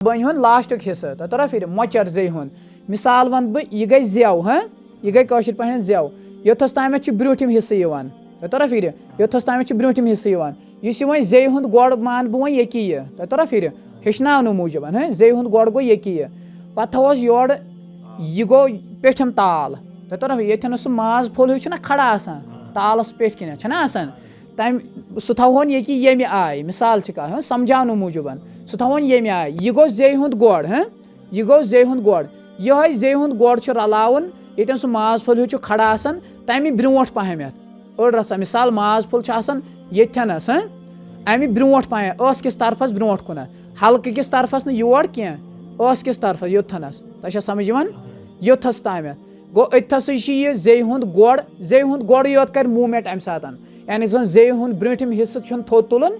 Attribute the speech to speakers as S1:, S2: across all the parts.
S1: बन हुन लास्ट हिस्सा तो तोरा फिर मोचर जे हुन मिसाल वन बह यह गई जेव हाँ यह गई कौशिर पे जेव योथस ताम ब्रूठिम हिस्सा यवान तो तोरा फिर योथस ताम ब्रूठिम हिस्सा यवान इस वो जे हुंद गोड़ मान बह वन यकी यह तो तोरा फिर हेचनाव मूजूब हाँ जे हुंद गोड़ गो यकी यह पत थोस योर यह गो पेठम ताल तो तोरा ये सह माज फुल हिना खड़ा आसान तालस पे किन आसान तम सह थवन यकी ये आय मिसाल कह समझाव मूजूब सह थवन ये आय यह गो जे हुंद गोड़ हाँ यह गो जे हुंद गोड़ यह जे हुंद गोड़ रलावन ये सह माज फुल हिू खड़ा आसान तमि ब्रोट पहमत अड़ रसा मिसाल माज फुल येथनस हाँ अमि ब्रोट पह स किस तरफस ब्रोट कुन हल्क किस तरफस न योर कह स किस तरफस योथनस तह समझ योथस ताम गो अथस यह जे हुंद गोड़ योत कर मूवमेंट अम सात यानी जन जे हुंद ब्रूठिम हिस्सा थोद तुलन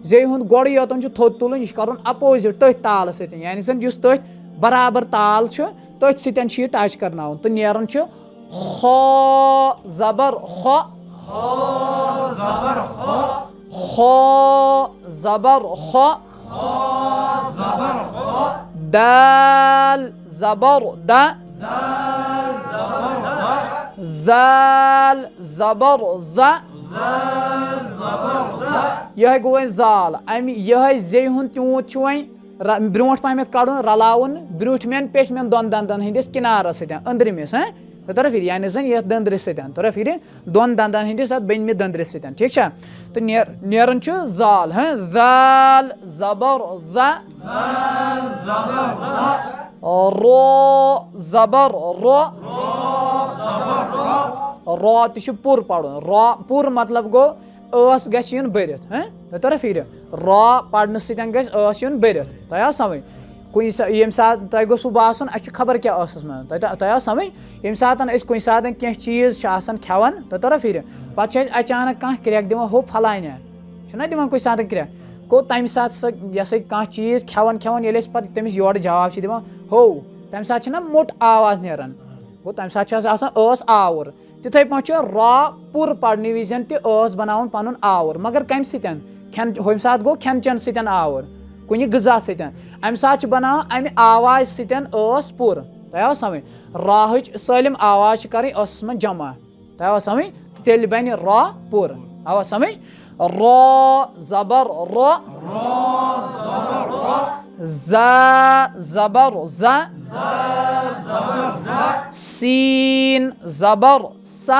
S1: जे हुंद गोड़ योतन थोद तुलन यह कर अपोजिट तथ ताल सत यानी जन तथ बराबर ताल तथ सत टच करना तो नेरन खो जबर खो जबर खो दाल जबर दा दाल जबर दा यह गो जाल अम यह जे हुंद तूत वन ब्रोट पहमत कड़न रलावन ब्रूठमें पेठमें दोन दंदन हंदिस किनारस अंदरमिस हाँ तो फिर यानी जन ये दंद्र सतन तो फिर दोन दंदन हंदिस बनमि दंद्र सतन ठीक है तो नेरन जाल हाँ जाल जबर दा रो जबर रो तह पुर पढ़न रो पुर मतलब गो स गन बरित हाँ तो फिर रो पढ़ने सतन गस बरित तह आव समझ कुन ये सात तह गोस बासन अ खबर क्या मन तह आव समझ ये सात कुन सात कह चीज खेवान तो फिर पे अचानक कह क्रैक दिवान हो फलान दिवान कुछ सात क्रैक गो तमि सात यह कह चीज खेवान ये तमिस योर जवाब दिवान हो तमि सात मोट आवाज नेरान गो तमि सात आवर तिथे पे रा पुर पढ़ने विजन तस बनावन पन आवर मगर कम सतन खेन हम सात गो खेन चेन सतन आवर कुछ गजा सतन अम सात बना अमि आवाज सतन पुर तह आव समझ राहच सलम आवाज कर मन जमा तह आव समझ तेल बन रा पुर आव समझ रो जबर रो जबर ज़ा सीन जबर सा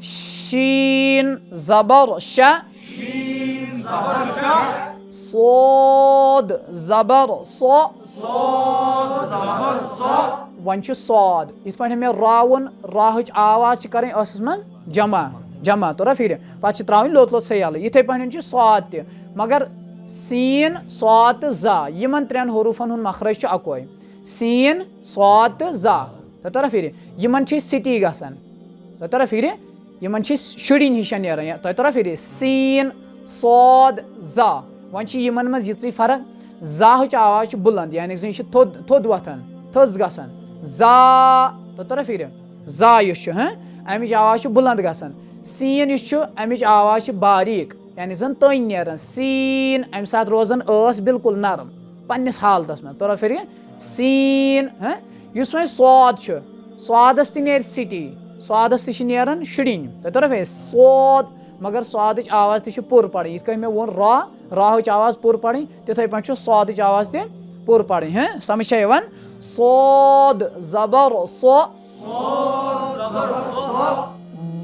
S1: शीन जबर शा सोद जबर सो वन सोद इत पे मे रावन राहच आवाज कर मन जमा तो फिर पे त्रावन लोत लोत सयाल इथे पे स्वाद त मगर सीन स्वाद जा यमन त्रेन हरूफन हुन मखरज अकोय सीन स्वाद जा तो फिर यमन सिटी गसान तो फिर यमन शुड़िन हिशन नेरान तो फिर सीन स्वाद जा वन यमन मज यी फर्क जाहच आवाज बुलंद यानी थोद वथन थज गसान जा तो फिर जा इस हाँ अमिच आवाज बुलंद गसान सीन इस अमिच आवाज बारीक यानी जन तन नेरान सीन अम सात रोजान बिल्कुल नरम पन्निस हालतस में तो फिर सीन हाँ इस वो स्वाद स्वादस तिर सिटी स्वादस तिर शुड़िन तो फिर सोद मगर स्वाद आवाज तुर पढ़ ये मे वो राहच आवाज पुर पढ़ तिथे पे स्वाद आवाज पुर पढ़ हाँ समझ यवान सोद जबर सो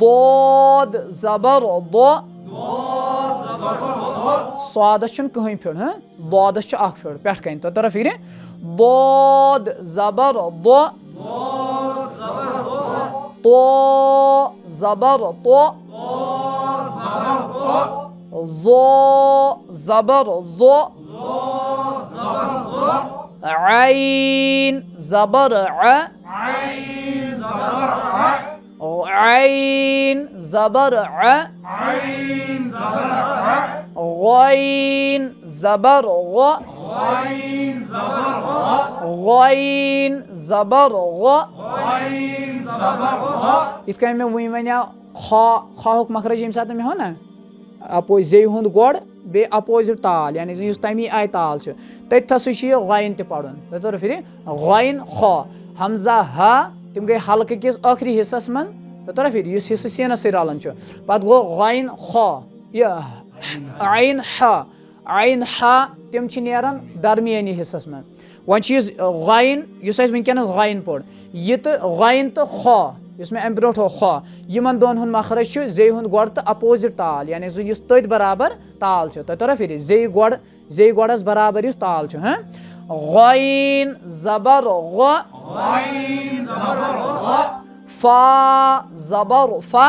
S1: दोद जबर दो स्वादस कहीं फिर हाँ दोदस फिर पे कन तो फिर दोद जबर दो तो जबर तो ज़ो जबर ज़ो आइन जबर आइन जबर गैन जबर गैन जबर इत मे वो वन खा खाहुक मखरज ये सात मे हो ना अपो जे हुंद गोड़ बे अपोजिट ताल यानी जुस तमी आय ताल तथ हसा गैन तह पढ़न तो फिर गैन ख हमजा हा तम गई हल्क किस आखिरी हिस्सस मन तो फिर इस हिस्सा सीनस रलन पत गो गैन ख यन हा तम नेरान दरमियानी हिस्सस मन वन गैन वनकस गैन पढ़ यह तो गैन तो ख मे अम ब्रो ख यमन दोन हुंद मखरज जे हुंद गोड़ तो अपोजिट ताल यानी तथ बराबर ताल तो फिर जे गोड़स बराबर ताल गैन ज़बर ग फा ज़बर फा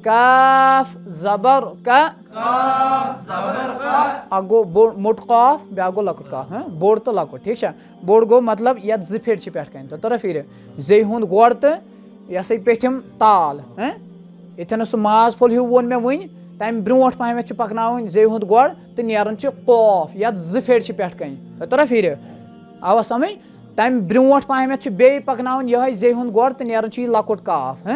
S1: क़ाफ ज़बर क़ काफ ज़बर का अगो मोट काफ ब्या गो लकुट काफ बोड़ तो लकुट ठीक है बोड़ गो मतलब ये जिफेट पे कन तो फिर जे हुंद गोड़ तो यह पेठम ताल इतन सह माज फुल हूँ वोन मे वन तम ब्रोट पहम पकन जे हुंद गोड़ तो नेरान कौफ ये जिफेट पे कन तो फिर आवा समझ तम ब्रोट पहम बे पकन यह जे हुंद गोड़ तो नेरान यह लकुट काफ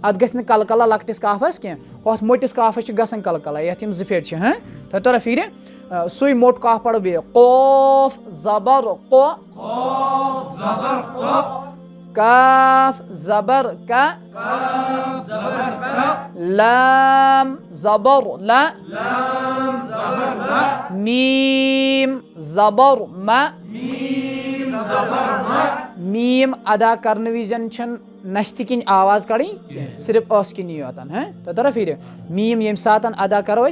S1: अत गल कलकला लकटिस काफस कह मोटिस काफस गसन कलकला ये जिफेट तो फिर सुई मोट काफ पढ़ो बे कौफ ज़बर क़ काफ ज़बर का लाम ज़बर ला मीम ज़बर मा मीम अदा करने विजन नश्त किन आवाज़ कड़ी सिर्फ अस किन योतन तो फिर मीम ये सात अदा करो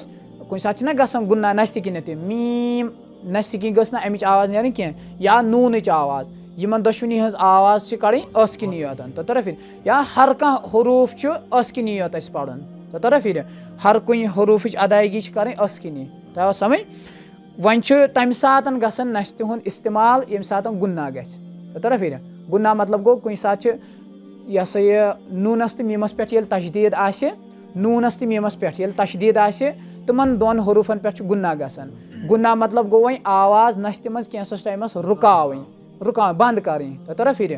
S1: कुछ सात गसन गुन्ना नश्त किन मीम नश्त किन गस ना अमिच आवाज़ नेरन कह या नूनच आवाज़ यमन दशवनी हज आवाज़ कड़ी अस किन योतन तो फिर या हर कह हरूफ अस किन योत पढ़न तो फिर हर कुन हरूफ अदायगी करें अस किन तो समझ वन तम सात गसन नश्त हुंद इस्तेमाल ये सात गुन्ना गो तो फिर गुन्ना मतलब गो कुछ सात यह सा यह नूनस तो मीमस पे तशदीद आसे नूनस तो मीमस पे तशदीद आसे तिमन दोन हरूफन पे गुन्ना गसन गुन्ना मतलब गो वही आवाज़ नश्त मज कैंसस टाइमस रुका बंद करें तो फिर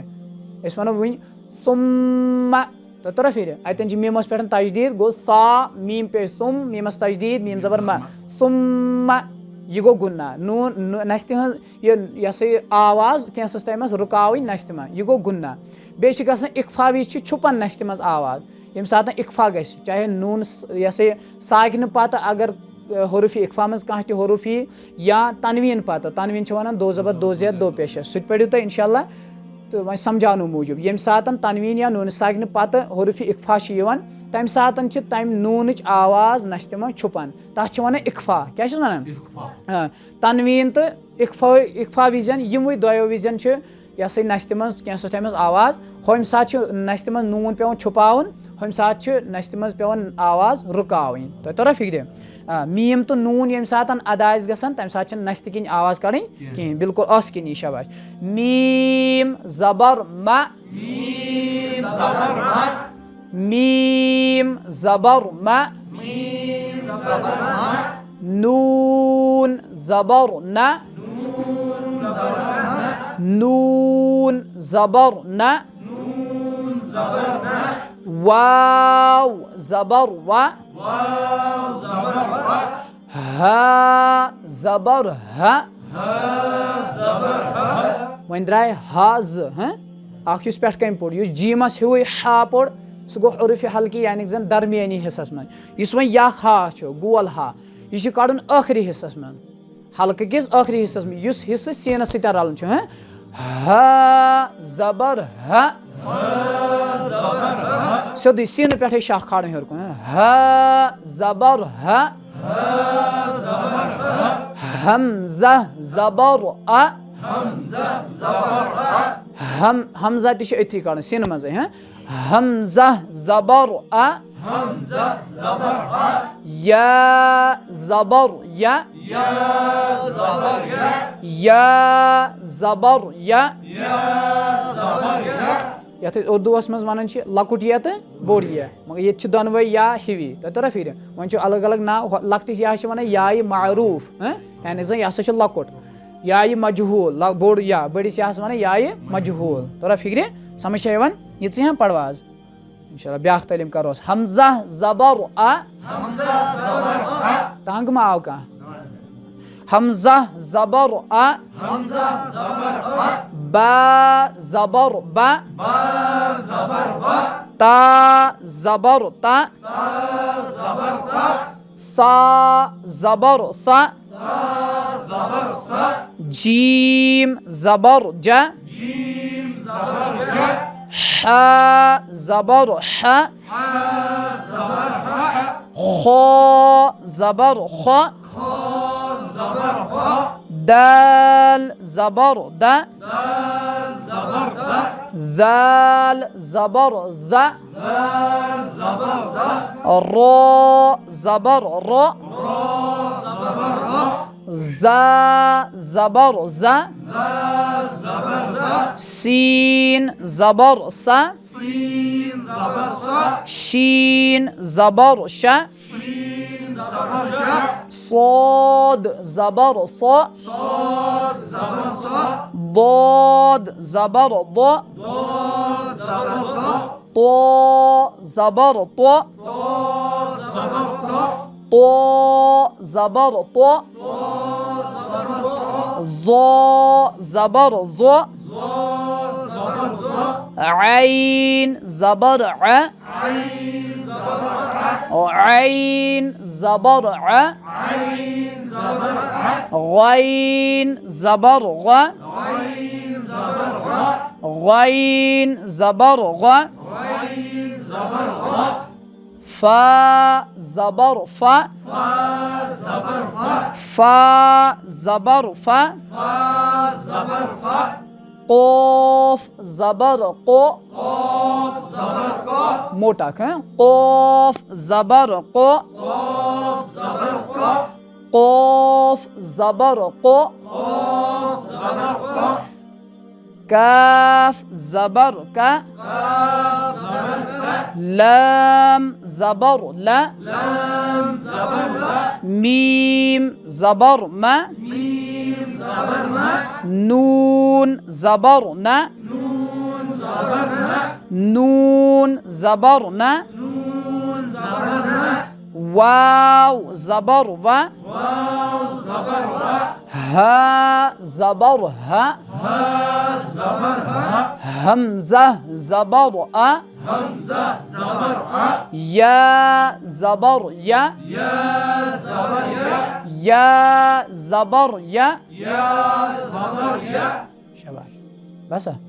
S1: वो वन सुम्मा तो फिर अतन मीमस पे तशदीद गो सा मीम पे सुम मीमस तशदीद मीम ज़बर मा सुम्मा यह गो गुन्ना नून नश्त यह सा आवाज़ कैंसस टाइमस रुकावन नश्त में यह गो गुन्ना बे इकफा विज छुपन नश्त मज आवाज़ ये सात इकफा ग चाहे नून यह सागिन पत अगर हरूफ इकफा मज कह हरूफ या तनवीन पत तनवीन वन दो ज़बर दो ज़ेद दो पेश सह पढ़ो तुम इंशाल्लाह तो वह समझानो मूजूब ये सात तनवीन या नून सागिन पत हरूफ इकफा तम सात तम नून आवाज़ नश्त मज छुपन तथ वन इकफा क्या वन तनवीन तो इकफा विजन यमवे दोयो विजन यह सा नश्त मज कैंसस टाइमस आवाज़ हम सात नश्त मज नून पे छुपावन हम सात नश्त मज पे आवाज़ रुकावन तो फिक्र मीम तो नून ये सात अदा गसन तम सात नश्त किन आवाज़ कड़ी कहें बिल्कुल अस किन शाबाश मीम ज़बर मा मीम ज़बर मा नून ज़बर ना नून ज़बर ना वाव ज़बर वा हा ज़बर हा वन द्राय हाज अख पे कम पोड़ जीमस हूँ हा पोड़ सह गो हरूफ हल्की यानी जन दरमियानी हिस्सस मन इस वन या हा गोल हा यह कड़न आखिरी हिस्सस मन हल्क किस आखिरी हिस्सस में इस हिस्स सीनस सत रलन हा ज़बर हा सोद सीन पे शाख खाड़ हेर कुन हा ज़बर हा हमज़ा ज़बर आ हमज़ा ती अथी कड़न सीन मज हमज़ा ज़बर आ या ज़बर या ज़बर या यथ उर्दूस मज वन लकुट ये तो बोड़ ये मगर ये दोनवे या हिवी तो फिर वन अलग अलग नाव लकटिस या वन याय मारूफ यानी जन यह सा लकुट याय मजहूल बोड़ या बड़िस वन याय मजहूल तो फिक्र समझ ये पढ़वा आज इंशाल्लाह ब्याख तालीम करो हमजा ज़बर आ तंग मा आव कह हमजा ज़बर आ बा ज़बर बा ता ज़बर ता सा ज़बर सा जीम ज़बर जा हा ज़बर हा खो ज़बर खो दाल ज़बर दा ذال ज़बर ذا रो ज़बर रो ज़ा ज़बर ज़ा सीन ज़बर सा शीन ज़बर शा صاد ज़बर صا ضاد ज़बर ضا طا ज़बर طا طا ज़बर طا ظا ज़बर ظا عين ज़بر ع عين ज़بر ع غين ज़بر غ غين ज़بر غ فا ज़بر فا فا ज़بر فا قاف ज़बर को मोटा है قاف ज़बर को قاف ज़बर को काफ ज़बर का लाम ज़बर ला मीम ज़बर मा नून ज़बर ना नून ज़बर ना वाव ज़बर वा हा ज़बर हा हमज़ा ज़बर आ या ज़बर या या ज़बर या शाबाश बस